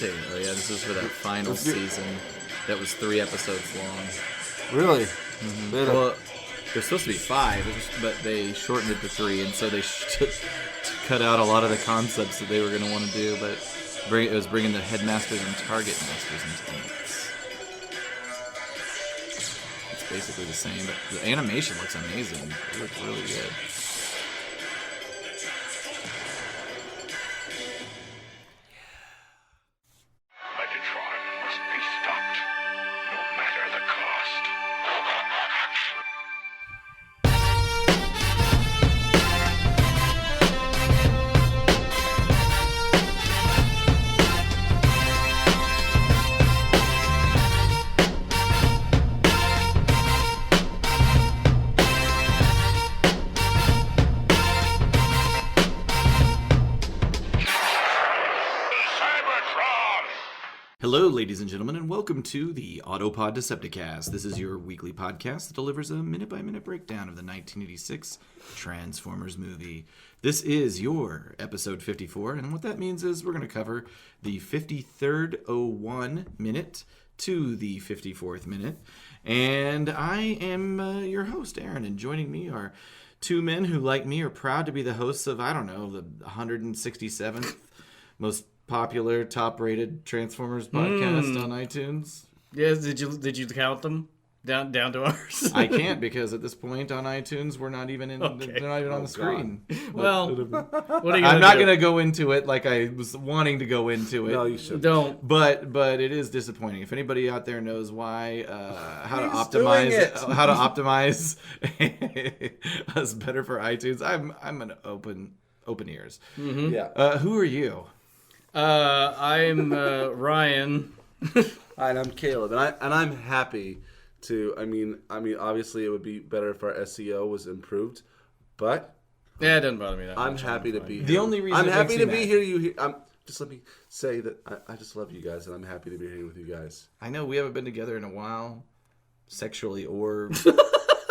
interesting. Oh yeah, this is for that final season that was 3 episodes long. Really? Mm-hmm. Well, there's supposed to be 5, but they shortened it to 3, and so they cut out a lot of the concepts that they were going to want to do, but it was bringing the headmasters and target masters into the mix. It's basically the same, but the animation looks amazing. It looks really good. Hello, ladies and gentlemen, and welcome to the Autopod Decepticast. This is your weekly podcast that delivers a minute-by-minute breakdown of the 1986 Transformers movie. This is your episode 54, and what that means is we're going to cover the 53rd 01 minute to the 54th minute. And I am your host, Aaron, and joining me are two men who, like me, are proud to be the hosts of, I don't know, the 167th most popular, top-rated Transformers podcast on iTunes. Yes, did you count them down to ours? I can't because at this point on iTunes we're not even in. Okay. They're not even on the screen. Well, what are you I'm not going to go into it like I was wanting to go into it. No, you shouldn't. Don't. But it is disappointing. If anybody out there knows why, how to optimize us better for iTunes, I'm an open ears. Mm-hmm. Yeah. Who are you? I'm Ryan. And I'm Caleb, and I'm happy to. I mean, obviously, it would be better if our SEO was improved, but Yeah, it doesn't bother me that much. I'm happy to be here. The only reason I'm it happy makes to me be mad. here. Just let me say that I just love you guys, and I'm happy to be here with you guys. I know we haven't been together in a while, sexually or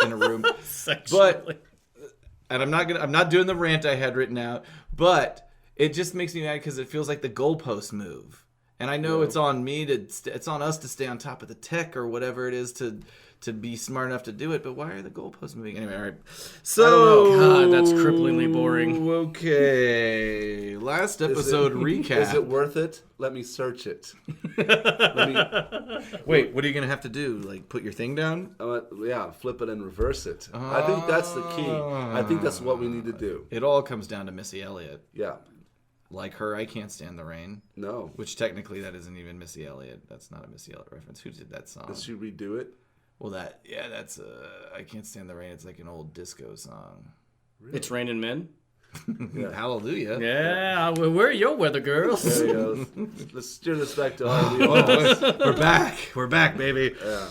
in a room, Sexually. and I'm not doing the rant I had written out, but it just makes me mad because it feels like the goalpost move. And I know it's on me it's on us to stay on top of the tech or whatever it is to be smart enough to do it. But why are the goalposts moving anyway? All right. So God, that's cripplingly boring. Okay, last episode recap. Is it worth it? Let me search it. Wait, what are you gonna have to do? Like put your thing down? Yeah, flip it and reverse it. I think that's the key. I think that's what we need to do. It all comes down to Missy Elliott. Yeah. Like her, I Can't Stand the Rain. No. Which technically that isn't even Missy Elliott. That's not a Missy Elliott reference. Who did that song? Did she redo it? Well, that's I Can't Stand the Rain. It's like an old disco song. Really? It's Raining Men. Yeah. Hallelujah. Yeah, where are your weather girls? There you go. Let's steer this back to our We're back, baby. Yeah.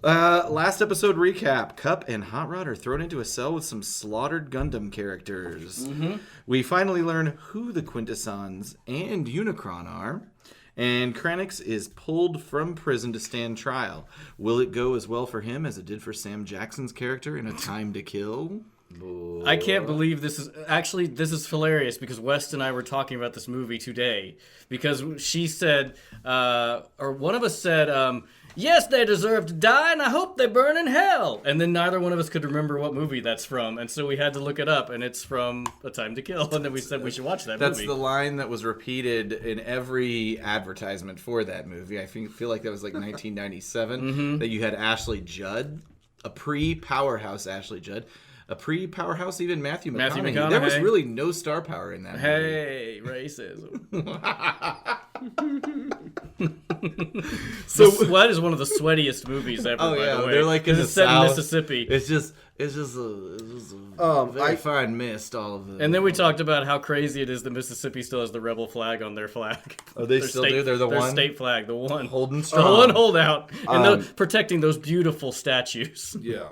Last episode recap. Cup and Hot Rod are thrown into a cell with some slaughtered Gundam characters. Mm-hmm. We finally learn who the Quintessons and Unicron are. And Kranix is pulled from prison to stand trial. Will it go as well for him as it did for Sam Jackson's character in A Time to Kill? I can't believe this is hilarious because West and I were talking about this movie today because she said, or one of us said, yes, they deserve to die, and I hope they burn in hell. And then neither one of us could remember what movie that's from, and so we had to look it up, and it's from A Time to Kill. And then we said we should watch that movie. That's the line that was repeated in every advertisement for that movie. I feel like that was like 1997, that you had Ashley Judd, a pre-powerhouse Ashley Judd, a pre-powerhouse even Matthew McConaughey. There was really no star power in that movie. Hey, racism. So Sweat is one of the sweatiest movies ever. Oh by yeah, the way. they're like in the it's set in South. Mississippi. It's just a very fine mist. All of it. And then we talked about how crazy it is that Mississippi still has the rebel flag on their flag. Oh, they still do. They're the their one state flag, the one holding strong, the one holdout, and protecting those beautiful statues. Yeah.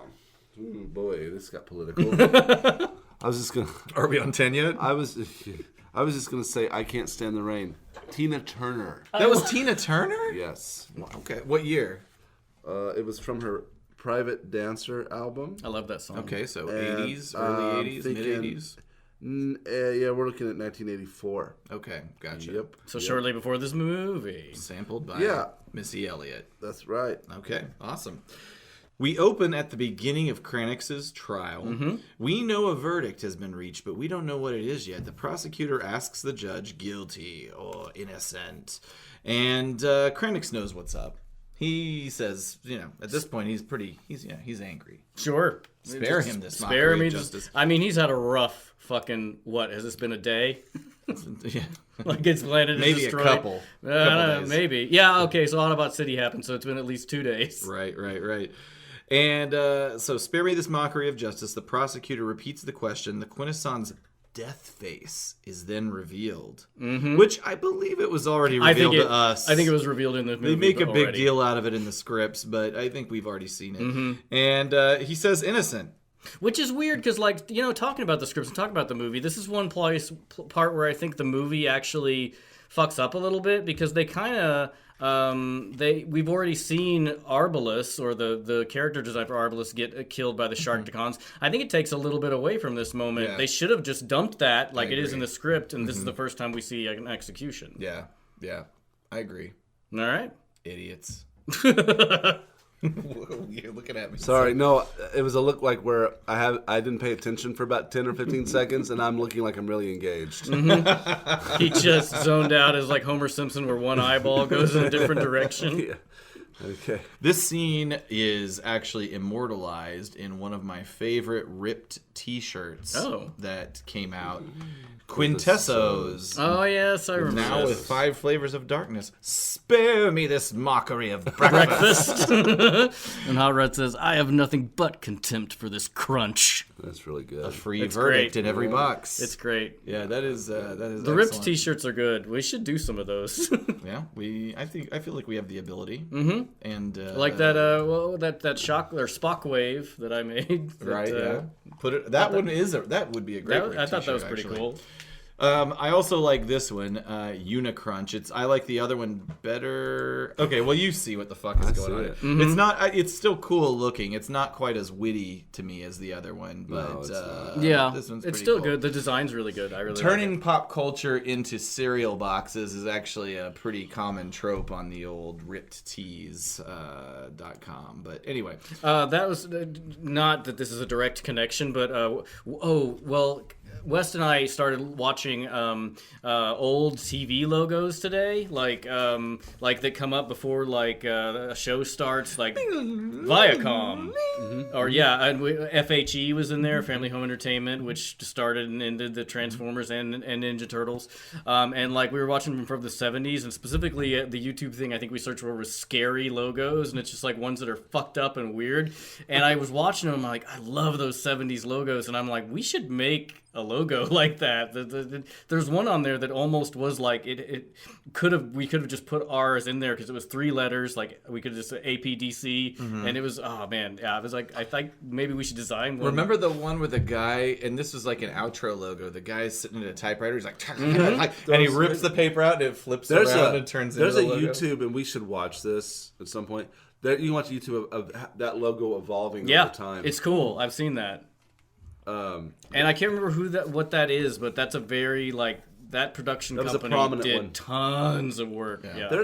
Ooh, boy, this got political. I was just gonna. Are we on 10 yet? I was just gonna say I Can't Stand the Rain. Tina Turner. That was Tina Turner? Yes. Okay. What year? It was from her Private Dancer album. I love that song. Okay, so And, 80s, early 80s, mid thinking 80s. Yeah, we're looking at 1984. Okay, gotcha. Yep. So shortly before this movie. Sampled by Missy Elliott. That's right. Okay, awesome. We open at the beginning of Kranix's trial. Mm-hmm. We know a verdict has been reached, but we don't know what it is yet. The prosecutor asks the judge, guilty or innocent. And Kranix knows what's up. He says, at this point, he's angry. Sure. Spare him this Spare me. Mockery of Justice. I mean, he's had a rough fucking, what, has this been a day? Yeah. Like it's planted Maybe destroyed. a couple days. Maybe. Yeah, okay, so Autobot City happened, so it's been at least 2 days. Right. And so spare me this mockery of justice. The prosecutor repeats the question. The Quintessons' death face is then revealed, which I believe it was already revealed to us. I think it was revealed in the movie. They make a big already. deal out of it in the scripts, but I think we've already seen it. And he says innocent. Which is weird because, talking about the scripts and talking about the movie, this is one part where I think the movie actually fucks up a little bit because they kind of... we've already seen Arbalest, or the character design for Arbalest, get killed by the Sharkticons. I think it takes a little bit away from this moment. Yeah. They should have just dumped that like it is in agree. the script, and this is the first time we see an execution. Yeah, I agree. All right. Idiots. You're looking at me. Sorry, no, it was a look like where I didn't pay attention for about 10 or 15 seconds, and I'm looking like I'm really engaged. He just zoned out as like Homer Simpson, where one eyeball goes in a different direction. Yeah. Okay. This scene is actually immortalized in one of my favorite ripped T-shirts that came out. Quintessons. Oh yes, I remember. Now this. with 5 flavors of darkness. Spare me this mockery of breakfast. And Hot Rod says, "I have nothing but contempt for this crunch." That's really good. A free It's verdict great. in every box. It's great. Yeah, that is The excellent. ripped T-shirts are good. We should do some of those. Yeah, I feel like we have the ability. Mm-hmm. And like that that shock or Spock wave that I made. right. Yeah. Put it. That would be a great. I thought that was t-shirt, pretty actually. cool. I also like this one, Unicrunch. I like the other one better. Okay, well you see what the fuck is going on. it. It's not. It's still cool looking. It's not quite as witty to me as the other one, but it's not. this one's It's pretty still cool. good. The design's really good. I really Turning like pop culture into cereal boxes is actually a pretty common trope on the old rippedtees.com. But anyway, that was not that this is a direct connection, but West and I started watching old TV logos today, like that come up before a show starts, like Viacom, or and FHE was in there, Family Home Entertainment, which started and ended the Transformers and Ninja Turtles, and we were watching them from the 70s, and specifically the YouTube thing I think we searched for was scary logos, and it's just like ones that are fucked up and weird, and I was watching them like I love those 70s logos, and I'm like we should make a logo like that. There's one on there that almost was like we could have just put ours in there because it was 3 letters, like we could just say APDC, and it was I was like I think maybe we should design one. remember the one with the guy, and this was like an outro logo. The guy's sitting at a typewriter. He's like, and he rips the paper out and it flips around and turns into a logo. There's a YouTube, and we should watch this at some point. You can watch YouTube of that logo evolving Yeah, over time. it's cool. I've seen that. And I can't remember what that is, but that's a very that production That was a company prominent did one. tons of work. Yeah.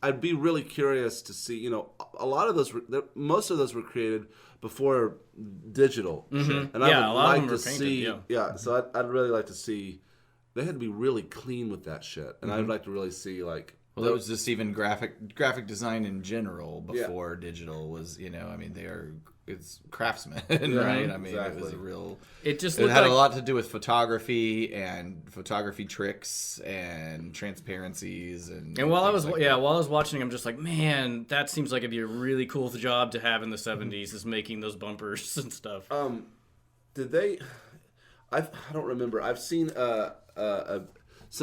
I'd be really curious to see, a lot of those, most of those were created before digital. And Yeah, I a would lot of like them to were painted, see, yeah. so I'd really like to see, they had to be really clean with that shit. And I'd like to really see, Well, that was just even graphic design in general before digital was, it's craftsmen, right? I mean, exactly. it was a real. It just It looked had like a lot to do with photography and photography tricks and transparencies and. And while I was things like that. while I was watching, I'm just like, man, that seems like it'd be a really cool job to have in the 70s, is making those bumpers and stuff. Did they? I don't remember. I've seen some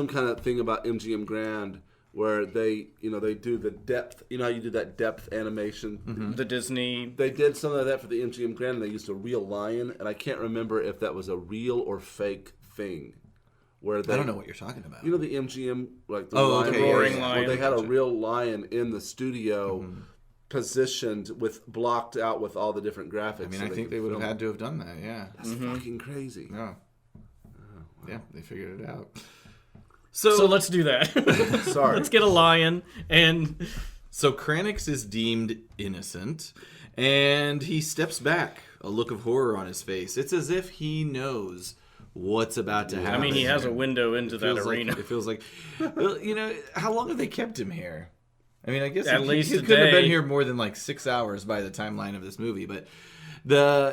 kind of thing about MGM Grand where they do the depth. You know how you do that depth animation. The Disney. They did some of that for the MGM Grand, and they used a real lion, and I can't remember if that was a real or fake thing. Where they, I don't know what you're talking about. You know the MGM, like the Oh, lion, okay, roaring yeah, yeah. lion. where they had a Gotcha. real lion in the studio. positioned with blocked out with all the different graphics. I mean, I think they would have had to have done that. Yeah, That's fucking crazy. no, yeah, they figured it out. So let's do that. Sorry. Let's get a lion and. So Kranix is deemed innocent, and he steps back, a look of horror on his face. It's as if he knows what's about to happen. I mean, he has a window into that arena. It feels like, well, how long have they kept him here? I mean, I guess At least he a couldn't have day. been here more than like 6 hours by the timeline of this movie. But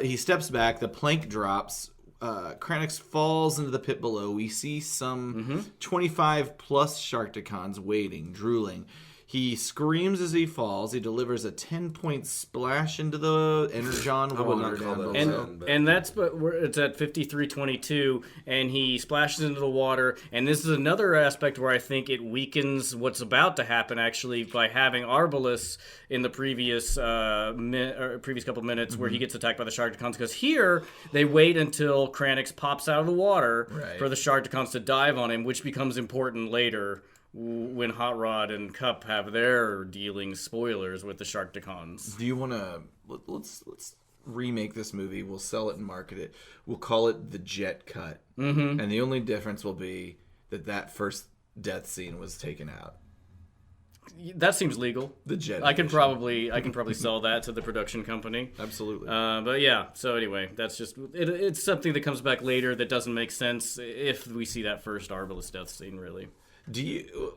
he steps back, the plank drops, Kranix falls into the pit below. We see some 25 plus Sharkticons waiting, drooling. He screams as he falls. He delivers a 10-point splash into the energon would water not call down that below. And it's at 53:22, and he splashes into the water. And this is another aspect where I think it weakens what's about to happen, actually, by having Arbalest in the previous couple minutes where he gets attacked by the Sharkticons. Because here, they wait until Kranix pops out of the water for the Sharkticons to dive on him, which becomes important later when Hot Rod and Cup have their dealings, spoilers, with the Sharkticons. Do you want to let's remake this movie? We'll sell it and market it. We'll call it the Jet Cut, and the only difference will be that first death scene was taken out. That seems legal. The Jet. I can probably sell that to the production company. Absolutely. But yeah. So anyway, that's just it's something that comes back later that doesn't make sense if we see that first Arbalest death scene. Really. Do you?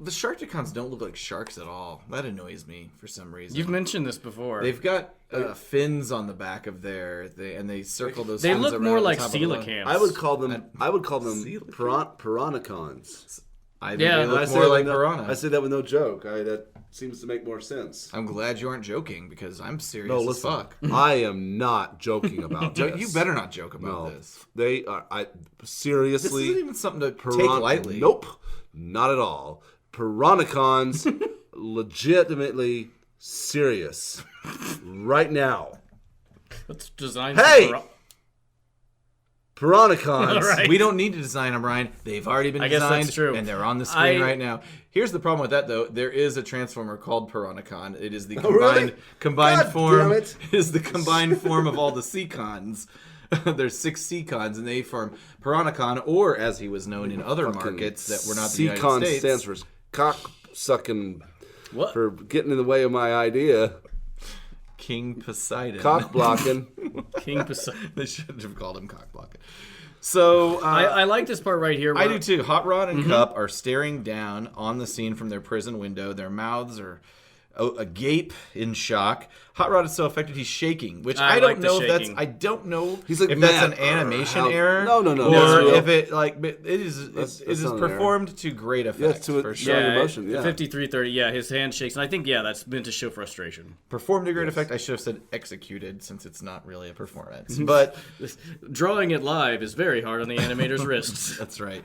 The Sharkticons don't look like sharks at all. That annoys me for some reason. You've mentioned this before. They've got fins on the back of and they circle those. They fins look around more the like top of the lung. coelacanths. I would call them Coelacanth? piranhacons. I think Yeah. they And look I say more that like with no- piranha. I say that with no joke. That seems to make more sense. I'm glad you aren't joking because I'm serious No, as listen. fuck. I am not joking about this. You better not joke about No, this. they are. This Seriously. isn't even something to take lightly. Nope, not at all. Piranhacons, legitimately serious, right now. Let's design. Hey! some Piranhacons. All right. We don't need to design them, Ryan. They've already been I guess designed, that's true. and they're on the screen I- right now. Here's the problem with that, though. There is a transformer called Piranhacon. It is the really? combined God form. damn it. Is the combined form of all the Seacons. There's 6 Seacons, and they form Piranhacon, or as he was known in other markets that were not the United Seacon States. stands for cock sucking. What? For getting in the way of my idea. King Poseidon. Cock blocking. King Poseidon. They should have called him cock blocking. So I like this part right here. I where- do too. Hot Rod and Cup are staring down on the scene from their prison window. Their mouths are agape in shock. Hot Rod is so affected he's shaking, which I don't like the know if that's. shaking. I don't know He's like, if that's "Man, an animation how-" error. No, no, no, Or that's real. if it is That's it is not an performed to great effect to for show sure. emotion, yeah. 53:30. Yeah, his hand shakes, and I think that's meant to show frustration. Performed to great effect. I should have said executed since it's not really a performance, but. Drawing it live is very hard on the animator's wrists. That's right.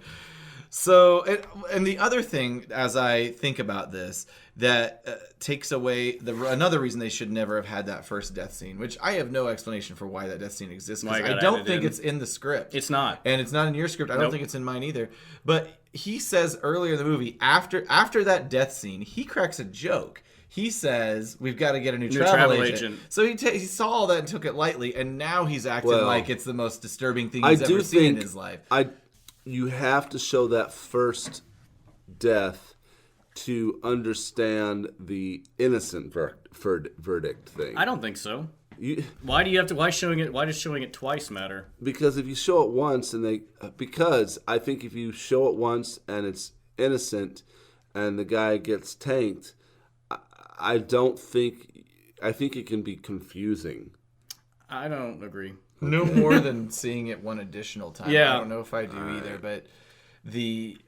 So, and the other thing, as I think about this, that takes away another reason they should never have had that first death scene, which I have no explanation for why that death scene exists. Why it Because I got don't added think in. it's in the script. It's not. And it's not in your script. I don't Nope. think it's in mine either. But he says earlier in the movie, after that death scene, he cracks a joke. He says, "We've got to get a new travel agent." So he saw all that and took it lightly, and now he's acting like it's the most disturbing thing he's ever seen in his life. You have to show that first death to understand the innocent verdict thing. I don't think so. Why does showing it twice matter? Because if you show it once because I think if you show it once and it's innocent and the guy gets tanked, I think it can be confusing. I don't agree. No more than seeing it one additional time. Yeah. I don't know if I do either, but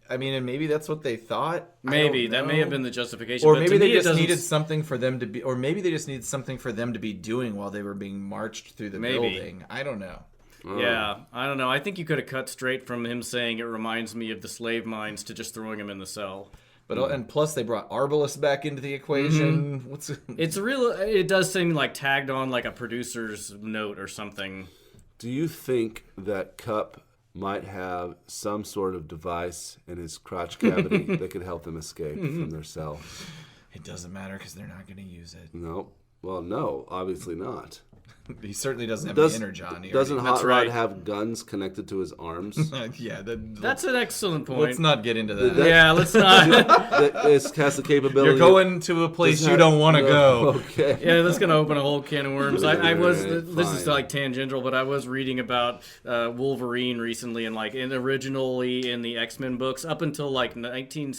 and maybe that's what they thought. Maybe that may have been the justification. Or but maybe to they me, it just doesn't- needed something for them to be, or maybe they just needed something for them to be doing while they were being marched through the building. I don't know. Yeah, I don't know. I think you could have cut straight from him saying it reminds me of the slave mines to just throwing him in the cell. But and plus they brought Arbalest back into the equation. It does seem like tagged on like a producer's note or something. Do you think that Cup might have some sort of device in his crotch cavity that could help them escape from their cell? It doesn't matter because they're not going to use it. No. Well, no, obviously not. He certainly doesn't have the energon. Doesn't Hot Rod have guns connected to his arms? Yeah, that's an excellent point. Let's not get into that. Yeah, let's not. It has the capability. You're going to a place you don't want to go. Okay. Yeah, that's going to open a whole can of worms. This is fine. like tangential, but I was reading about Wolverine recently, and originally in the X-Men books, up until like I think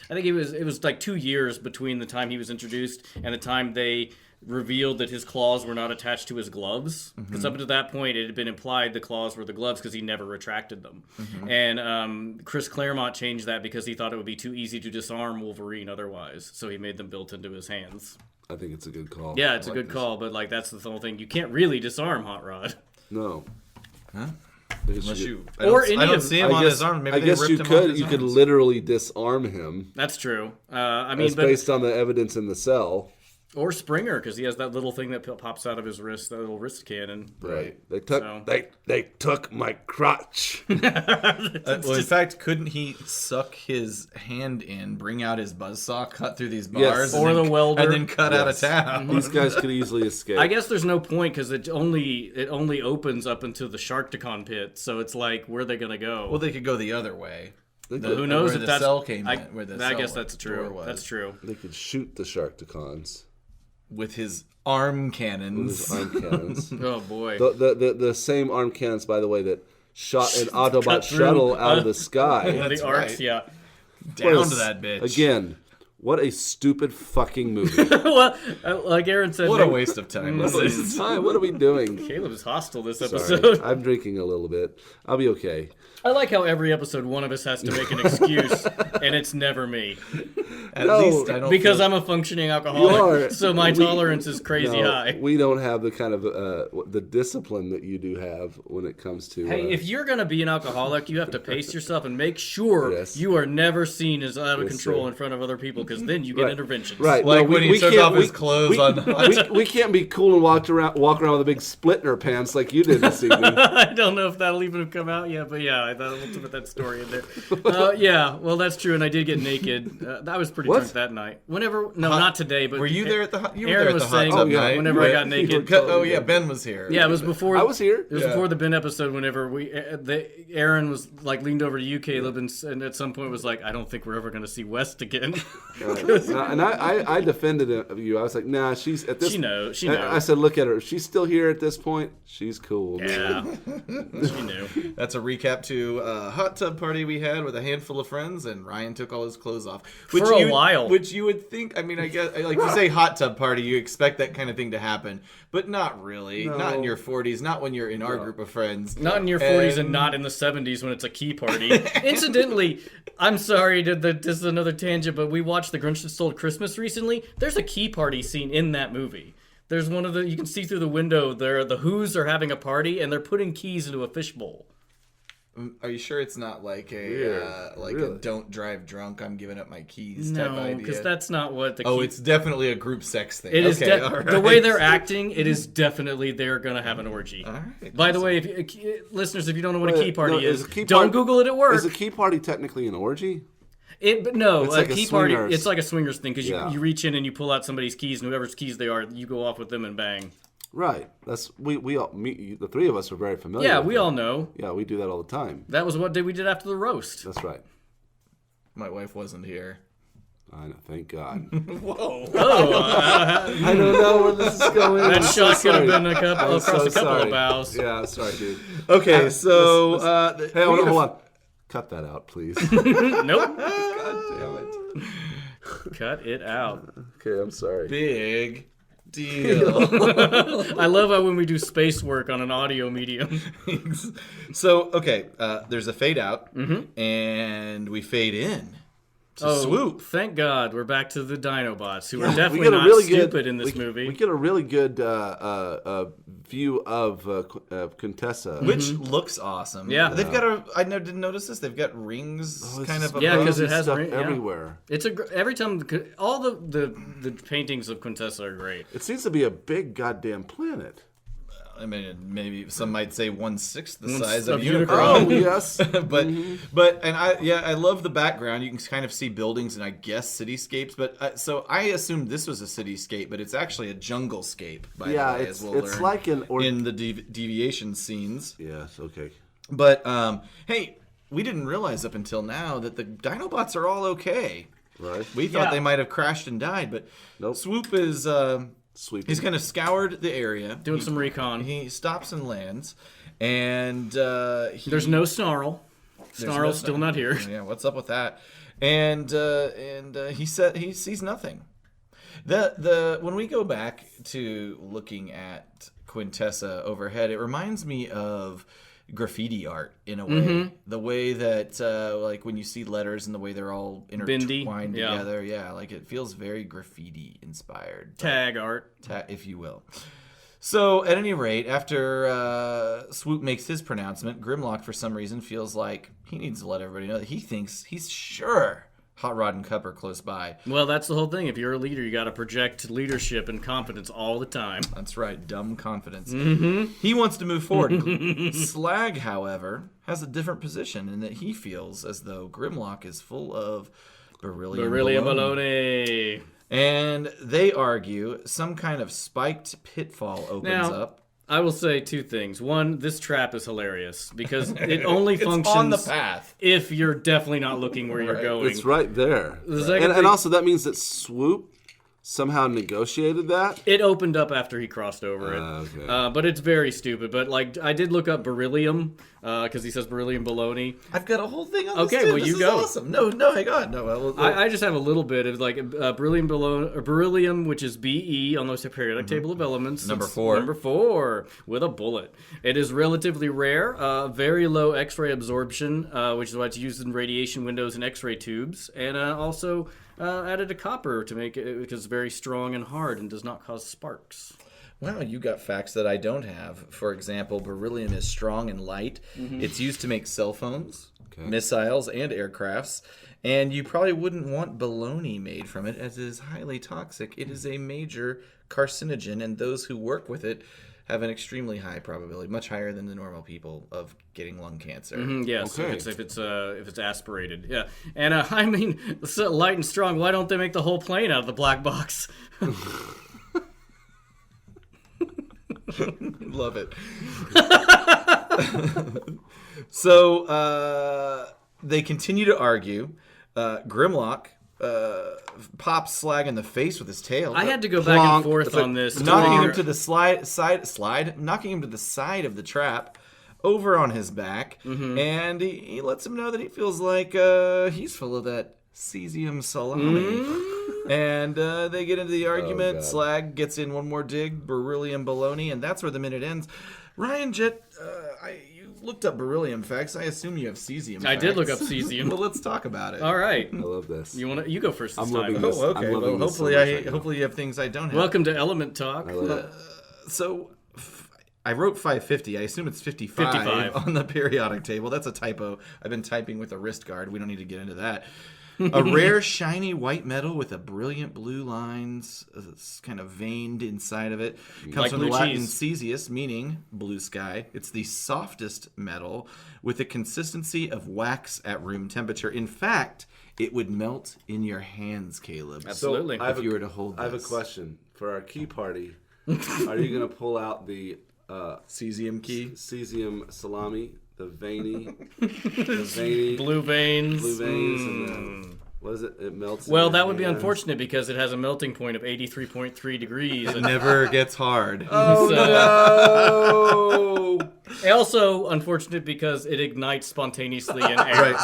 it was like 2 years between the time he was introduced and the time they revealed that his claws were not attached to his gloves, because up to that point it had been implied the claws were the gloves because he never retracted them. And Chris Claremont changed that because he thought it would be too easy to disarm Wolverine otherwise, so he made them built into his hands. I think it's a good call. Yeah, it's a good call, but that's the whole thing. You can't really disarm Hot Rod. No. Huh? Unless you, I don't see him on his arm. Maybe I guess you could. You could literally disarm him. That's true. Based on the evidence in the cell. Or Springer, because he has that little thing that pops out of his wrist, that little wrist cannon. Right. They took my crotch. In fact, couldn't he suck his hand in, bring out his buzzsaw, cut through these bars, or the welder, and then cut out of town? These guys could easily escape. I guess there's no point because it only opens up into the Sharkticon pit, so it's like, where are they gonna go? Well, they could go the other way. Who knows if the that's cell came in? I guess that's true. That's true. They could shoot the Sharkticons with his arm cannons. Oh boy. The same arm cannons, by the way, that shot an Autobot shuttle out of the sky. The arcs, yeah. Down to that bitch. Again, what a stupid fucking movie. Well, like Aaron said, what a waste of time this is. What are we doing? Caleb is hostile this Sorry, episode. I'm drinking a little bit. I'll be okay. I like how every episode one of us has to make an excuse, and it's never me. At least I don't because I'm a functioning alcoholic, so my tolerance is crazy high. We don't have the kind of the discipline that you do have when it comes to. Hey, if you're gonna be an alcoholic, you have to pace yourself and make sure you are never seen as out of control in front of other people, because then you get interventions. Right, like when he took off his clothes we can't be cool and walk around with a big split in our pants like you did this evening. I don't know if that'll even have come out yet, but yeah, I thought we'll put that story in there. Yeah, well, that's true, and I did get naked. I was pretty drunk that night. Not today, but were you there at the hot? You were Aaron there at was the hot saying tub night. whenever I got naked. Ben was here. Yeah, it was before. I was here. It was before the Ben episode. Whenever Aaron was like leaned over to you, Caleb, and at some point was like, "I don't think we're ever going to see West again." And I defended you. I was like, "Nah, she's at this." She knows. I said, "Look at her. If she's still here at this point, she's cool." Yeah, she knew. That's a recap to a hot tub party we had with a handful of friends, and Ryan took all his clothes off for a while. Which you would think. I mean, I guess like you say hot tub party, you expect that kind of thing to happen, but not really. No. Not in your 40s. Not when you're in our group of friends. Not in your 40s and not in the 70s when it's a key party. Incidentally, I'm sorry, this is another tangent, but we watched The Grinch That Stole Christmas recently. There's a key party scene in that movie. There's one of you can see through the window there, the Who's are having a party and they're putting keys into a fishbowl. Are you sure it's not like a a don't drive drunk, I'm giving up my keys type idea? No, because that's not what the it's definitely a group sex thing. It is right. The way they're acting, it is definitely they're going to have an orgy. All right. By the way, listeners, if you don't know what a key party is, don't don't Google it at work. Is a key party technically an orgy? But no, it's like a key party, it's like a swingers thing, because you reach in and you pull out somebody's keys, and whoever's keys they are, you go off with them and bang. Right. That's we all the three of us are very familiar. Yeah, with we that. all know. Yeah, we do that all the time. That was what we did after the roast. That's right. My wife wasn't here. I know, thank God. Whoa. I don't know where this is going. That shot could have been across a couple of bows. Yeah, sorry, dude. Okay, so hey, hold on. Cut that out, please. Nope. God damn it. Cut it out. Okay, I'm sorry. Big deal. I love how when we do space work on an audio medium. So, okay, there's a fade out, and we fade in to Swoop. Thank God we're back to the Dinobots, who are definitely not stupid in this movie. We get a really good view of Quintessa. Which looks awesome. Yeah. They've got I didn't notice this. They've got rings kind of yeah, because it has stuff everywhere. It's every time all the paintings of Quintessa are great. It seems to be a big goddamn planet. I mean, maybe some might say 1/6 the size of of Unicron. Unicron. Oh, yes. but I love the background. You can kind of see buildings and I guess cityscapes. But so I assumed this was a cityscape, but it's actually a jungle scape. By the way, it's as we'll it's learn like in the deviation scenes. Yes, okay. But hey, we didn't realize up until now that the Dinobots are all okay. Right. We thought they might have crashed and died, but Nope. Swoop is Sweeping. he's kind of scoured the area, Doing some recon. He stops and lands, and There's no Snarl. Snarl's still not here. Yeah, what's up with that? And he said he sees nothing. When we go back to looking at Quintessa overhead, it reminds me of graffiti art in a way. The way that like when you see letters and the way they're all intertwined together. Yeah, like it feels very graffiti inspired. Tag art. If you will. So, at any rate, after Swoop makes his pronouncement, Grimlock, for some reason, feels like he needs to let everybody know that he's sure Hot Rod and Cup are close by. Well, that's the whole thing. If you're a leader, you got to project leadership and confidence all the time. That's right, dumb confidence. He wants to move forward. Slag, however, has a different position in that he feels as though Grimlock is full of beryllium bologna. And they argue some kind of spiked pitfall opens up. I will say two things. One, this trap is hilarious because it only functions on the path if you're definitely not looking where you're going. It's right there. Right. And also that means that Swoop somehow negotiated that? It opened up after he crossed over it. Okay. But it's very stupid. But like, I did look up beryllium because he says beryllium bologna. I've got a whole thing on this. Okay, too. well, This you is go. Awesome. No, hang on. No, I just have a little bit of like beryllium, which is Be on the periodic table of elements. Number It's 4. Number 4 with a bullet. It is relatively rare, very low X-ray absorption, which is why it's used in radiation windows and X-ray tubes, and also added a copper to make it because it's very strong and hard and does not cause sparks. Wow, you got facts that I don't have. For example, beryllium is strong and light. It's used to make cell phones, missiles, and aircrafts. And you probably wouldn't want bologna made from it, as it is highly toxic. It is a major carcinogen, and those who work with it have an extremely high probability, much higher than the normal people, of getting lung cancer. Yes, Okay. if it's aspirated, yeah. And I mean, so light and strong. Why don't they make the whole plane out of the black box? Love it. So they continue to argue. Grimlock pops Slag in the face with his tail. I had to go back and forth on this. Knocking him to the knocking him to the side of the trap, over on his back, and he lets him know that he feels like he's full of that Caesium salami. And they get into the argument. God. Slag gets in one more dig, beryllium bologna, and that's where the minute ends. Ryan Jet, you looked up beryllium facts. I assume you have cesium. I did look facts. up cesium. Well, let's talk about it. All right, I love this. you go first this I'm time. loving this. Oh, okay. I'm loving Well, this so much right now. hopefully you have things I don't have. Welcome to Element Talk. I love it. So I wrote 550. I assume it's 55, 55. on the periodic table. That's a typo. I've been typing with a wrist guard. We don't need to get into that. A rare, shiny white metal with a brilliant blue lines, it's kind of veined inside of it. Comes Like from the blue Latin cheese. caesius, meaning blue sky. It's the softest metal with a consistency of wax at room temperature. In fact, it would melt in your hands, Caleb. Absolutely. I have If you were to hold I have a this. question for our key party. Are you going to pull out the Caesium key. Caesium salami, the veiny, Blue veins. blue veins, and the, what is it? It melts. in Well, your that would be hands. unfortunate because it has a melting point of 83.3 degrees. It never gets hard. Oh no! Also unfortunate because it ignites spontaneously in air.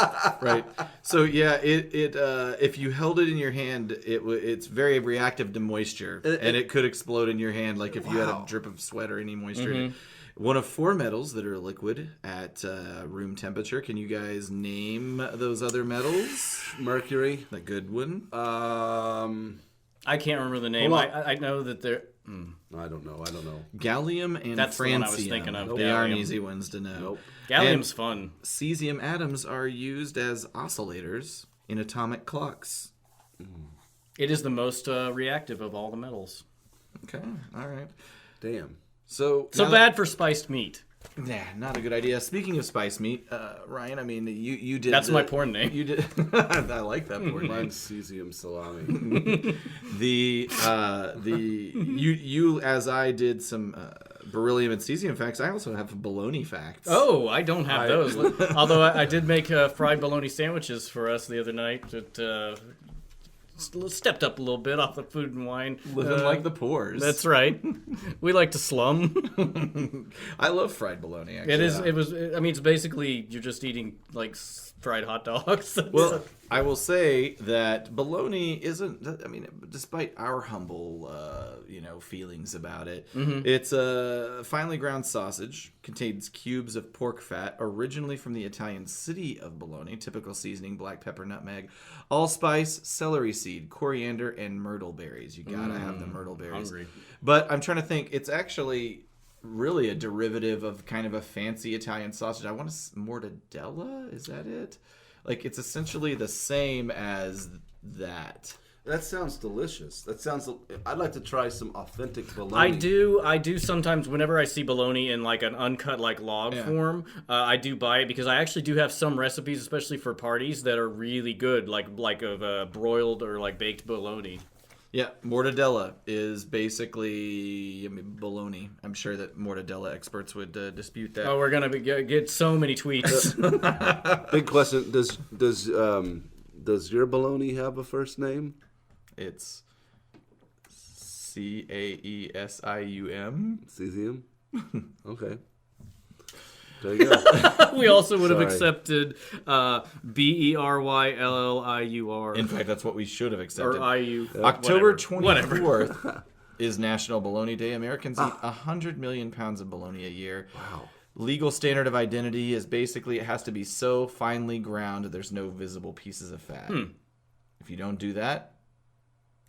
Right. So yeah, it if you held it in your hand, it's very reactive to moisture, and it could explode in your hand, like if you had a drip of sweat or any moisture in it. One of 4 metals that are liquid at room temperature. Can you guys name those other metals? Mercury. The good one. I can't remember the name. Hold on. I know that they're. No, I don't know. Gallium and That's the francium. one I was thinking of, They aren't gallium. easy ones to know. Nope. Gallium's fun. Cesium atoms are used as oscillators in atomic clocks. It is the most reactive of all the metals. Okay, all right. Damn. So bad for spiced meat. Nah, not a good idea. Speaking of spiced meat, Ryan, I mean, you did. That's my porn name. You did. I like that porn name. Mine's Caesium salami. You as I did some beryllium and cesium facts. I also have bologna facts. Oh, I don't have those. Although I did make fried bologna sandwiches for us the other night. That stepped up a little bit off the food and wine. Living like the poors. That's right. We like to slum. I love fried bologna. Actually. It is. It was. I mean, it's basically you're just eating like fried hot dogs. Well, I will say that bologna isn't. I mean, despite our humble, feelings about it, it's a finely ground sausage. Contains cubes of pork fat, originally from the Italian city of Bologna. Typical seasoning: black pepper, nutmeg, allspice, celery seed, coriander, and myrtle berries. You gotta have the myrtle berries. Hungry. But I'm trying to think. It's actually really a derivative of kind of a fancy Italian sausage. I want to mortadella. Is that it? Like it's essentially the same as that. That sounds delicious. That sounds. I'd like to try some authentic bologna. I do sometimes whenever I see bologna in like an uncut like log form, I do buy it because I actually do have some recipes, especially for parties, that are really good, like of broiled or like baked bologna. Yeah, mortadella is basically bologna. I'm sure that mortadella experts would dispute that. Oh, we're gonna get so many tweets. Big question: Does your bologna have a first name? It's Caesium. Caesium? Okay. There you go. We also would have accepted Berylliur. In fact, that's what we should have accepted. Or IU. October 24th is National Bologna Day. Americans eat 100 million pounds of bologna a year. Wow. Legal standard of identity is basically it has to be so finely ground there's no visible pieces of fat. If you don't do that,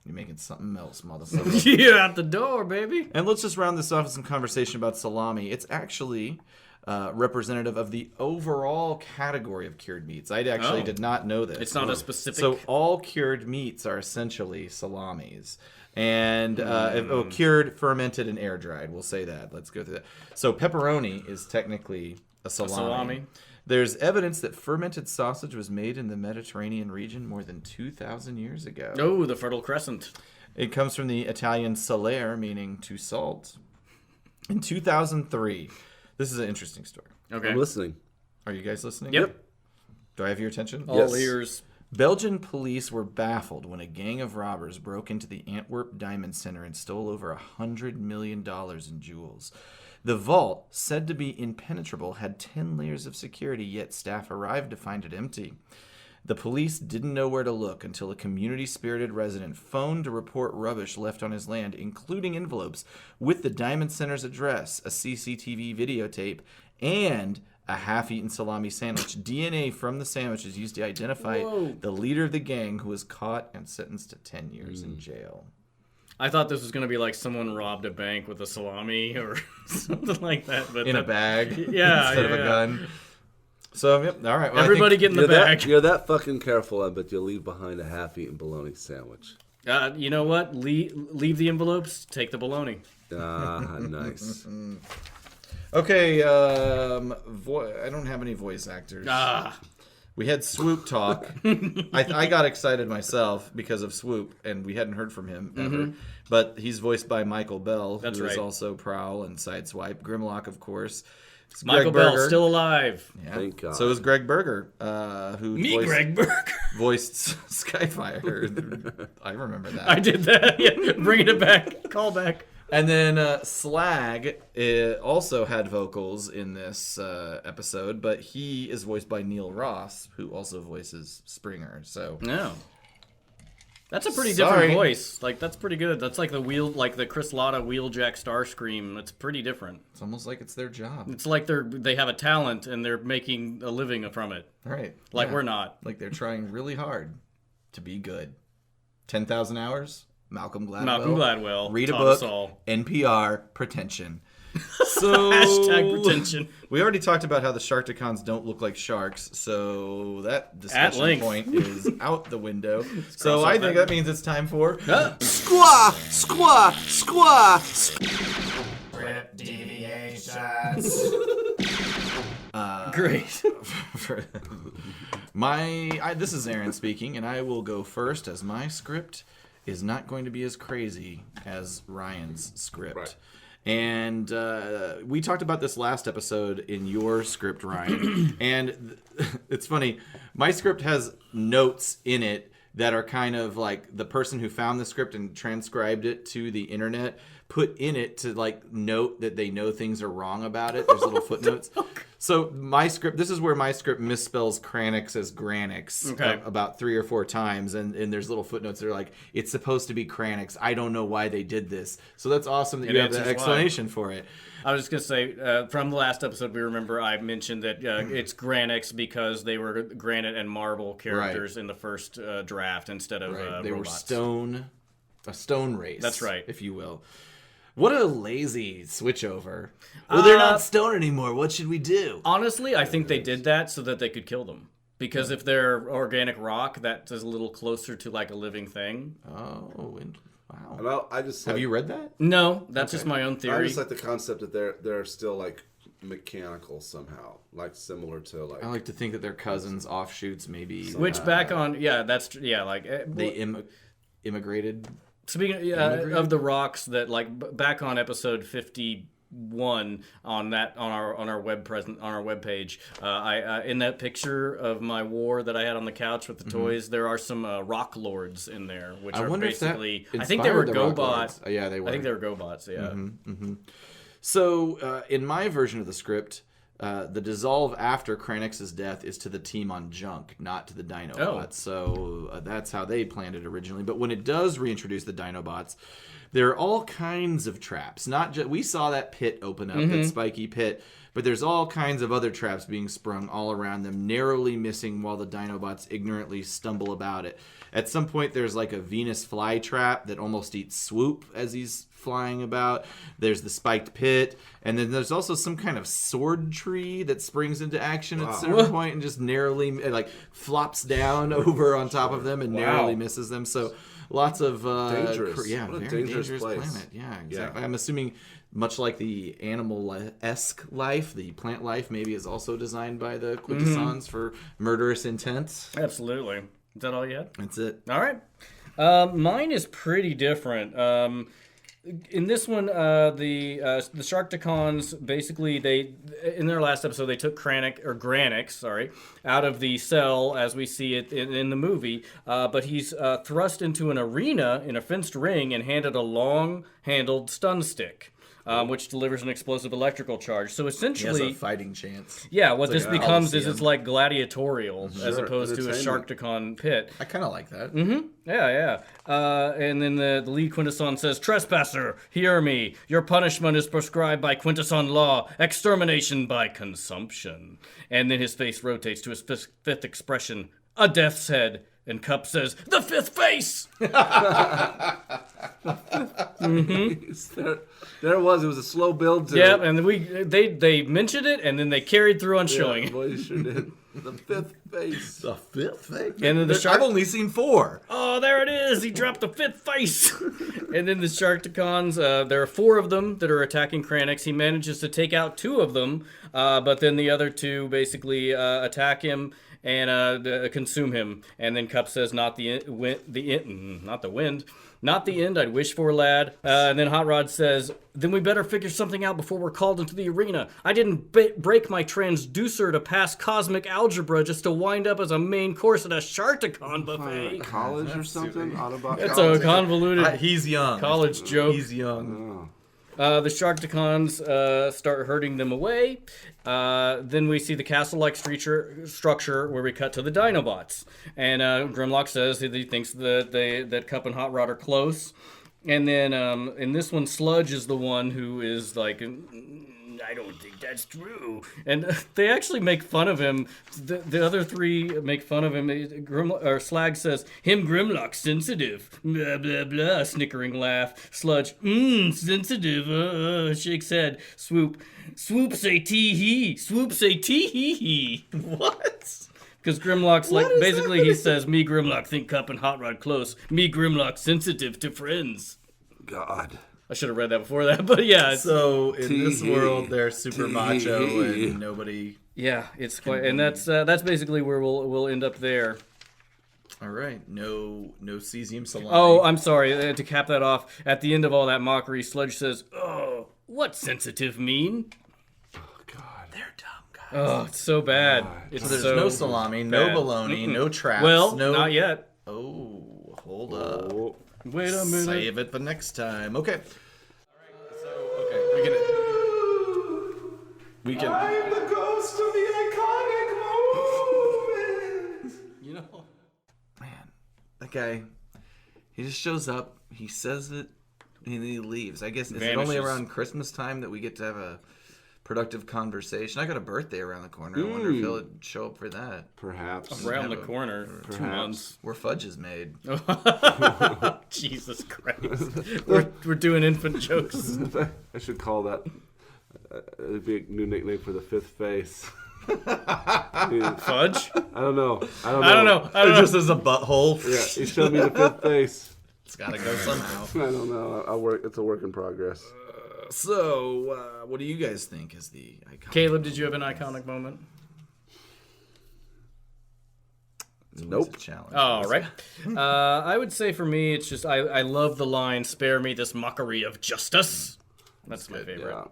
you're making something else, motherfucker. You're out the door, baby. And let's just round this off with some conversation about salami. It's actually representative of the overall category of cured meats. I actually did not know this. It's not a specific... So all cured meats are essentially salamis. And cured, fermented, and air dried. We'll say that. Let's go through that. So pepperoni is technically a salami. There's evidence that fermented sausage was made in the Mediterranean region more than 2,000 years ago. Oh, the Fertile Crescent. It comes from the Italian salare, meaning to salt. In 2003, this is an interesting story. Okay. I'm listening. Are you guys listening? Yep. Do I have your attention? All ears. Belgian police were baffled when a gang of robbers broke into the Antwerp Diamond Center and stole over $100 million in jewels. The vault, said to be impenetrable, had 10 layers of security, yet staff arrived to find it empty. The police didn't know where to look until a community-spirited resident phoned to report rubbish left on his land, including envelopes with the Diamond Center's address, a CCTV videotape, and a half-eaten salami sandwich. DNA from the sandwich is used to identify the leader of the gang, who was caught and sentenced to 10 years in jail. I thought this was going to be like someone robbed a bank with a salami or something like that. But a bag instead of a gun. So, yep, all right. Well, everybody get in the bag. You're that fucking careful, I bet you'll leave behind a half-eaten bologna sandwich. You know what? Leave the envelopes, take the bologna. Nice. Okay, I don't have any voice actors. We had Swoop talk. I got excited myself because of Swoop, and we hadn't heard from him ever. But he's voiced by Michael Bell, who is also Prowl and Sideswipe. Grimlock, of course. It's Michael Bell, still alive. Yeah. Thank God. So is Greg Berger, Greg Berger. voiced Skyfire. I remember that. I did that. Yeah, bringing it back. Call back. And then Slag also had vocals in this episode, but he is voiced by Neil Ross, who also voices Springer. So no, that's a pretty different voice. Like that's pretty good. That's like the Chris Latta Wheeljack Starscream. It's pretty different. It's almost like it's their job. It's like they have a talent and they're making a living from it. Right. Like we're not. Like they're trying really hard to be good. 10,000 Hours. Malcolm Gladwell. Read a book. NPR. Pretension. So hashtag pretension. We already talked about how the Sharkticons don't look like sharks, so that discussion point is out the window. So I think that means it's time for Squaw! Shots. Great. This is Aaron speaking, and I will go first as my script is not going to be as crazy as Ryan's script. Right. And we talked about this last episode in your script, Ryan. And it's funny. My script has notes in it that are kind of like the person who found the script and transcribed it to the internet put in it to like note that they know things are wrong about it. There's little footnotes. So my script, this is where my script misspells Kranix as Granix about 3 or 4 times. And there's little footnotes that are like, it's supposed to be Kranix. I don't know why they did this. So that's awesome that you have the explanation for it. I was just going to say, from the last episode, we remember I mentioned that it's Granix because they were granite and marble characters in the first draft instead of they robots. were a stone race. That's right. If you will. What a lazy switchover. Well, they're not stone anymore. What should we do? Honestly, I think they did that so that they could kill them. Because if they're organic rock, that is a little closer to like a living thing. Oh, wow. And I just have you read that? No, that's just my own theory. I just like the concept that they're still like mechanical somehow, like similar to like. I like to think that they're cousins, offshoots, maybe. Which back on, like they immigrated. Speaking of the rocks, that like back on episode 51 on our web page, I in that picture of my war that I had on the couch with the toys, there are some rock lords in there, which are basically I think they were GoBots. Yeah, they were. I think they were GoBots. Yeah. Mm-hmm. So in my version of the script, the dissolve after Kranix's death is to the team on Junk, not to the Dinobots. So that's how they planned it originally. But when it does reintroduce the Dinobots, there are all kinds of traps. Not just we saw that pit open up, that spiky pit, but there's all kinds of other traps being sprung all around them, narrowly missing while the Dinobots ignorantly stumble about it. At some point, there's like a Venus flytrap that almost eats Swoop as he's flying about. There's the spiked pit, and then there's also some kind of sword tree that springs into action at a certain point and just narrowly like flops down over on top of them and narrowly misses them. So lots of dangerous. Very dangerous planet. Yeah, exactly. Yeah. I'm assuming much like the animal-esque life, the plant life maybe is also designed by the Quintessons for murderous intent. Absolutely. Is that all you had? That's it. All right. Mine is pretty different. In this one, the Sharkticons basically in their last episode they took Kranix, out of the cell as we see it in the movie. But he's thrust into an arena in a fenced ring and handed a long-handled stun stick. Which delivers an explosive electrical charge. So essentially, he has a fighting chance. Yeah, what this becomes is it's like gladiatorial as opposed to a Sharkticon pit. I kind of like that. Mm-hmm. Yeah. And then the lead Quintesson says, "Trespasser, hear me. Your punishment is prescribed by Quintesson law. Extermination by consumption." And then his face rotates to his fifth expression, a death's head. And Cup says, "The fifth face!" There it was. It was a slow build. Yep, and they mentioned it, and then they carried through on showing it. Boy, you sure did. The fifth face. The fifth face? And then I've only seen 4. Oh, there it is. He dropped the fifth face. And then the Sharkticons, there are 4 of them that are attacking Kranix. He manages to take out 2 of them, but then the other 2 basically attack him and consume him. And then Cup says, not the end I'd wish for, lad. And then Hot Rod says, then we better figure something out before we're called into the arena. I didn't break my transducer to pass cosmic algebra just to wind up as a main course at a Sharkticon buffet. College or something? Autobot It's a convoluted he's young. college joke. He's young. The Sharkticons start herding them away. Then we see the castle-like structure where we cut to the Dinobots. And Grimlock says that he thinks that Cup and Hot Rod are close. And then in this one, Sludge is the one who is like, I don't think that's true. And they actually make fun of him. The other 3 make fun of him. Slag says, him Grimlock sensitive. Blah, blah, blah. Snickering laugh. Sludge, sensitive. Shakes head. Swoop say tee-hee. Swoop say tee-hee-hee. What? Because Grimlock's like, basically he says, me Grimlock think Cup and Hot Rod close. Me Grimlock sensitive to friends. God. I should have read that before that, but yeah. So in this world, they're super macho and nobody. Yeah, it's quite, and that's basically where we'll end up there. All right, no Caesium salami. Oh, I'm sorry. To cap that off, at the end of all that mockery, Sludge says, "Oh, what's sensitive mean?" Oh God, they're dumb guys. Oh, it's so bad. It's So there's so no salami, no bologna, no traps. Well, no... not yet. Oh, hold up. Wait a minute. Save it for next time. Okay. All right. So okay, we can. I'm the ghost of the iconic moment. You know, man, that guy. He just shows up. He says it, and then he leaves. I guess is it only around Christmas time that we get to have a productive conversation? I got a birthday around the corner. I wonder if he'll show up for that. Perhaps. Around the corner. 2 months. Where fudge is made. Jesus Christ. We're doing infant jokes. I should call that. It'd be a new nickname for the fifth face. Fudge? I don't know. It just as a butthole. Yeah, he showed me the fifth face. It's got to go somehow. I don't know. It's a work in progress. So, what do you guys think is the iconic? Caleb, did you have an iconic moment? Nope. Challenge. All right. I would say for me, it's just I love the line, "Spare me this mockery of justice." That's my favorite. Yeah.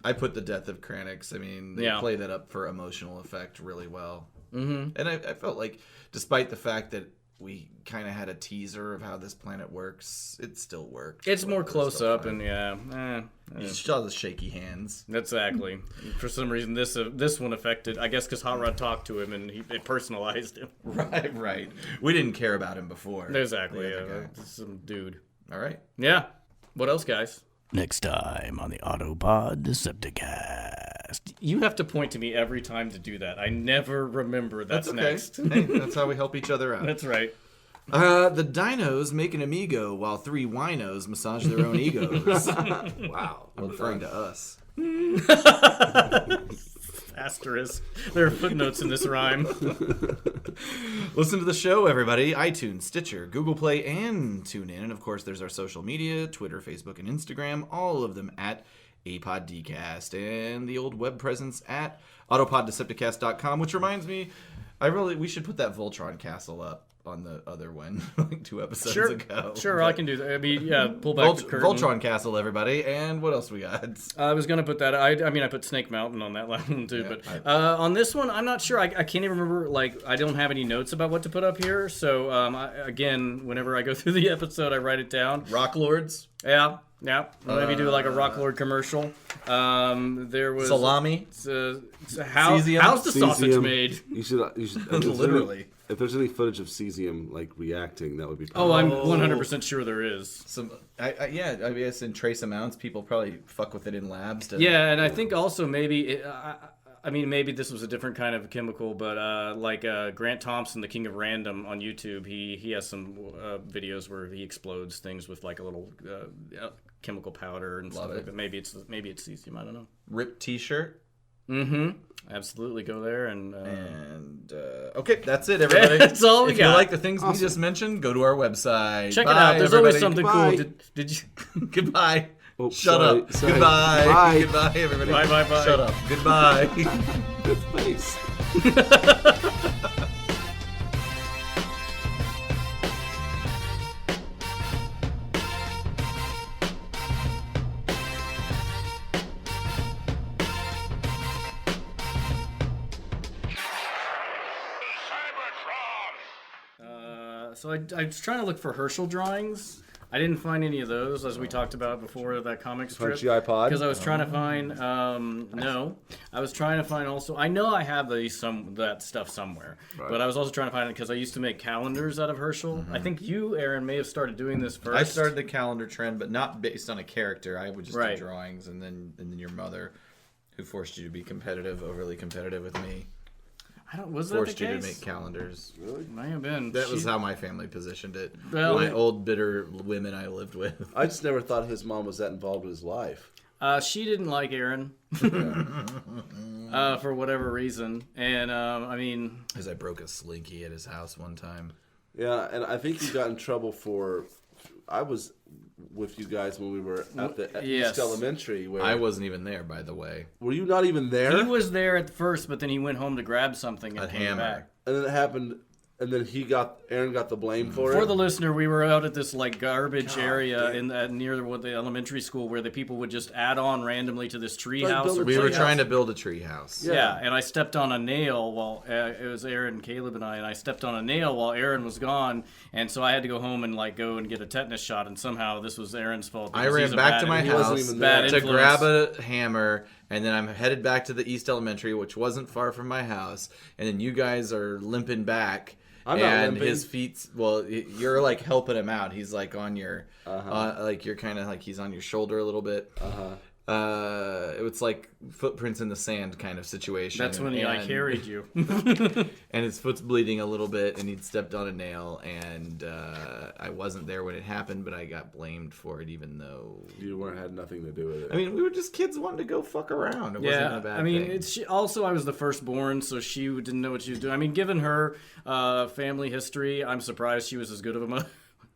I put the death of Kranix. I mean, they play that up for emotional effect really well. Mm-hmm. And I felt like, despite the fact that we kind of had a teaser of how this planet works, it still worked. It's more close up, and You saw the shaky hands. Exactly. For some reason, this one affected. I guess because Hot Rod talked to him and it personalized him. Right. We didn't care about him before. Exactly. Some dude. All right. Yeah. What else, guys? Next time on the Autopod Decepticast. You have to point to me every time to do that. I never remember that's okay. next. Hey, that's how we help each other out. That's right. The dinos make an amigo while 3 winos massage their own egos. Wow. I'm referring to us. Asterisk. There are footnotes in this rhyme. Listen to the show, everybody. iTunes, Stitcher, Google Play, and TuneIn. And, of course, there's our social media, Twitter, Facebook, and Instagram. All of them at Autopod Decepticast. And the old web presence at AutopodDecepticast.com, which reminds me, we should put that Voltron castle up on the other one, like 2 episodes ago. Sure, I can do that. I mean, yeah, pull back the curtain. Voltron Castle, everybody. And what else we got? I was going to put that. I put Snake Mountain on that one too. Yeah, but on this one, I'm not sure. I can't even remember. Like, I don't have any notes about what to put up here. So, again, whenever I go through the episode, I write it down. Rock Lords? Yeah. Maybe do like a Rock Lord commercial. There was salami. How's the sausage made? You should literally. If there's any footage of Caesium like reacting, that would be. Oh, I'm 100% sure there is. I guess in trace amounts, people probably fuck with it in labs. Yeah, and I think also maybe. Maybe this was a different kind of chemical, but Grant Thompson, the King of Random on YouTube, he has some videos where he explodes things with like a little chemical powder and stuff like that. Maybe it's cesium. I don't know. Ripped T-shirt. Mm-hmm. Absolutely, go there and okay, that's it, everybody. That's all we got. If you like the things we just mentioned, go to our website. Check it out. There's always something Goodbye. cool. Did you? Goodbye. Oh, Shut sorry, up. sorry. Goodbye. Bye. Goodbye, everybody. Bye. Shut up. Goodbye. Good face. So I was trying to look for Herschel drawings. I didn't find any of those, as we talked about before, that comic strip. Punchy iPod? Because I was trying to find, no. I was trying to find also, I know I have that stuff somewhere, but I was also trying to find it because I used to make calendars out of Herschel. I think you, Aaron, may have started doing this first. I started the calendar trend, but not based on a character. I would just Right. do drawings, and then your mother, who forced you to be overly competitive with me, Was that the forced you case? to make calendars. May have been. That was how my family positioned it. Well- My old bitter women I lived with. I just never thought his mom was that involved with his life. She didn't like Aaron for whatever reason, and Because I broke a slinky at his house one time. Yeah, and I think he got in trouble for with you guys when we were at Yes. East Elementary. Where I wasn't even there, by the way. were you not even there? He was there at first, but then he went home to grab something and A came hammer. back. And then it happened, and then Aaron got the blame for it. For the listener, we were out at this like garbage area near the elementary school where the people would just add on randomly to this tree Like house. build a We were treehouse. trying to build a treehouse. Yeah, and I stepped on a nail while it was Aaron, Caleb, and I stepped on a nail while Aaron was gone, and so I had to go home and like go and get a tetanus shot, and somehow this was Aaron's fault. I because ran he's a back bad to my influence. wasn't house even Bad to influence. grab a hammer, and then I'm headed back to the East Elementary, which wasn't far from my house, and then you guys are limping back. I'm not and limping. his feet's you're like helping him out. He's like on your like you're kind of like he's on your shoulder a little bit. It's like footprints in the sand kind of situation. That's when I carried you. And his foot's bleeding a little bit, and he'd stepped on a nail, and I wasn't there when it happened, but I got blamed for it, even though You had nothing to do with it. I mean, we were just kids wanting to go fuck around. It wasn't a bad I mean, thing. also I was the firstborn, so she didn't know what she was doing. I mean, given her family history, I'm surprised she was as good of a mother.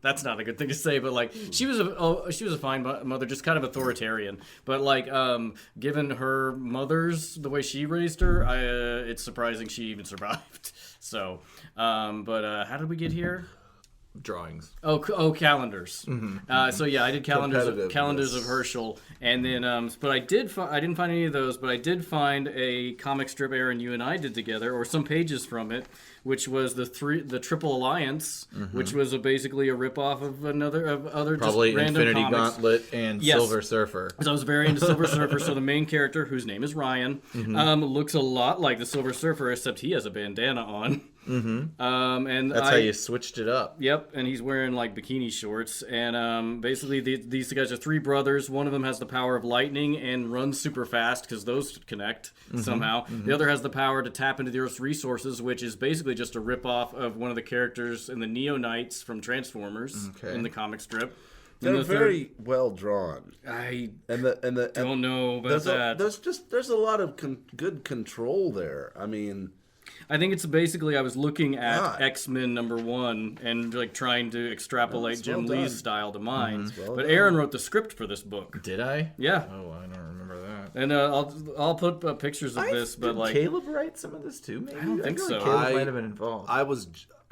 That's not a good thing to say, but like she was a fine mother, just kind of authoritarian. But like, given her mother's the way she raised her, it's surprising she even survived. So, but how did we get here? Drawings. Oh, calendars. So yeah, I did calendars Competitiveness. of Herschel, and then but I didn't find any of those, but I did find a comic strip Aaron you and I did together, or some pages from it, which was the Triple Alliance, which was basically a ripoff of other Probably just random Infinity comics. Gauntlet and Yes. Silver Surfer. So I was very into Silver Surfer. So the main character, whose name is Ryan, looks a lot like the Silver Surfer, except he has a bandana on. And That's how you switched it up. Yep, and he's wearing like bikini shorts. And basically, these guys are three brothers. One of them has the power of lightning and runs super fast because those connect somehow. The other has the power to tap into the Earth's resources, which is basically just a ripoff of one of the characters in the Neo Knights from Transformers in the comic strip. They're And the very well drawn. I And don't know about that. There's a lot of good control there. I mean, I think it's basically I was looking at God. X-Men #1 and like trying to extrapolate That's Jim well Lee's done. style to mine. well But done. Aaron wrote the script for this book. Did I? Yeah. Oh, I don't remember that. And I'll put pictures of this, but Did like Caleb write some of this too? Maybe I don't think feel like so. Caleb I- might have been involved.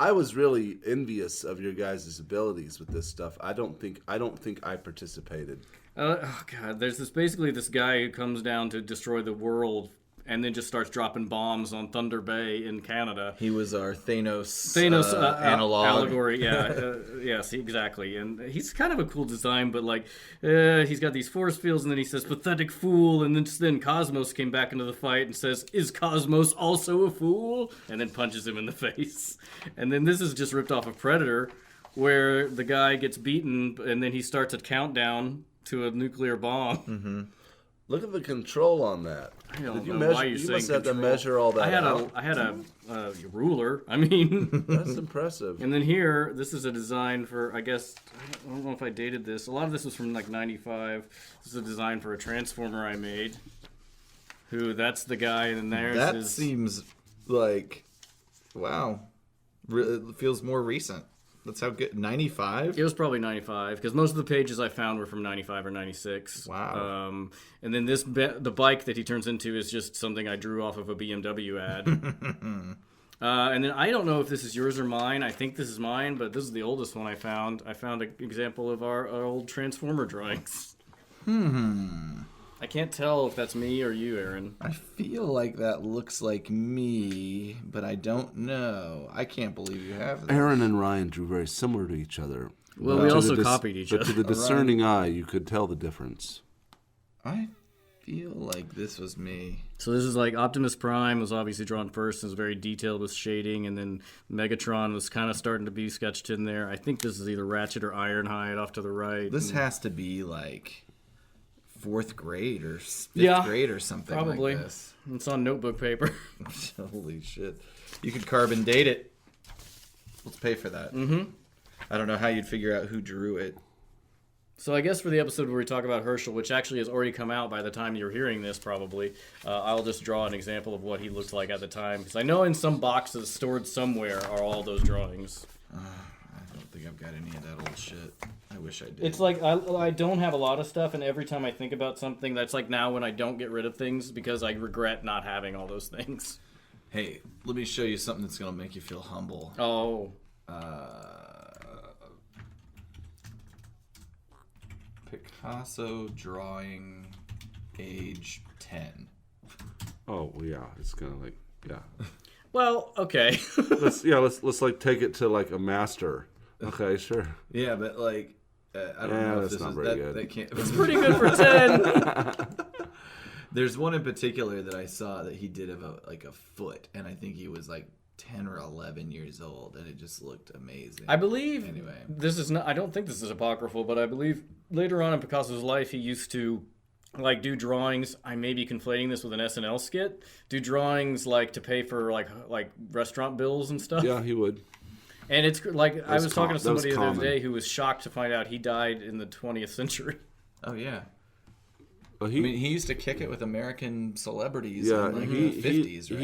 I was really envious of your guys' abilities with this stuff. I don't think I participated. oh god, there's this guy who comes down to destroy the world and then just starts dropping bombs on Thunder Bay in Canada. He was our Thanos Analog analog. allegory, yeah, yes, exactly. And he's kind of a cool design, but like he's got these force fields, and then he says "pathetic fool," and then Cosmos came back into the fight and says, "Is Cosmos also a fool?" and then punches him in the face. And then this is just ripped off of Predator, where the guy gets beaten, and then he starts a countdown to a nuclear bomb. Look at the control on that. I don't Did you know measure? why you're You saying must have to control. measure all that out. I had a ruler. I mean. That's impressive. And then here, this is a design for, I guess, I don't know if I dated this. A lot of this was from like 95. This is a design for a Transformer I made. That's the guy, and there's That his... seems like, wow, it feels more recent. That's how good. 95. It was probably 95, because most of the pages I found were from 95 or 96. Wow. And then the bike that he turns into is just something I drew off of a BMW ad. And then I don't know if this is yours or mine. I think this is mine, but this is the oldest one I found. I found an example of our old Transformer drawings. I can't tell if that's me or you, Aaron. I feel like that looks like me, but I don't know. I can't believe you have that. Aaron and Ryan drew very similar to each other. Well, But we to also the copied each But other. to the discerning eye, you could tell the difference. I feel like this was me. So this is like Optimus Prime was obviously drawn first and was very detailed with shading, and then Megatron was kind of starting to be sketched in there. I think this is either Ratchet or Ironhide off to the right. This has to be like 4th grade or 5th Yeah, grade or something probably. like this. It's on notebook paper. Holy shit. You could carbon date it. Let's pay for that. Mm-hmm. I don't know how you'd figure out who drew it. So I guess for the episode where we talk about Herschel, which actually has already come out by the time you're hearing this probably, I'll just draw an example of what he looked like at the time. Because I know in some boxes stored somewhere are all those drawings. don't think I've got any of that old shit. I wish I did. It's like I don't have a lot of stuff, and every time I think about something, that's like now when I don't get rid of things because I regret not having all those things. Hey, let me show you something that's gonna make you feel humble. Oh. Picasso drawing, age 10. Oh yeah, it's kind of like Well, okay. let's like take it to like a master. Okay, sure. Yeah, but like I don't know if that's this not is very that. good. That can't. It's pretty good for 10. There's one in particular that I saw that he did of a foot, and I think he was like 10 or 11 years old, and it just looked amazing. I believe Anyway. this is not. I don't think this is apocryphal, but I believe later on in Picasso's life, he used to like do drawings. I may be conflating this with an SNL skit. Do drawings like to pay for like restaurant bills and stuff. Yeah, he would. And it's like I was talking to somebody the other common. day who was shocked to find out he died in the 20th century. Oh yeah. Well, I mean, he used to kick it with American celebrities yeah, in like he the 50s, right?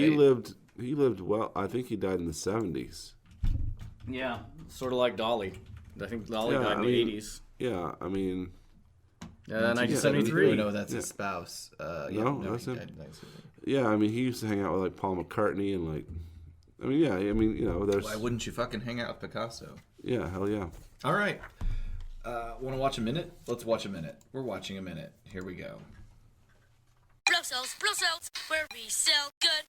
He lived well. I think he died in the 70s. Yeah, sort of like Dolly. I think Dolly died in the 80s. Yeah, I mean. 1973. No, that's his spouse. That's he him. died in 1973. Yeah, I mean, he used to hang out with like Paul McCartney and like. I mean, yeah, I mean, you know, there's. Why wouldn't you fucking hang out with Picasso? Yeah, hell yeah. All right. Want to watch a minute? Let's watch a minute. We're watching a minute. Here we go. Blow cells, where we sell good.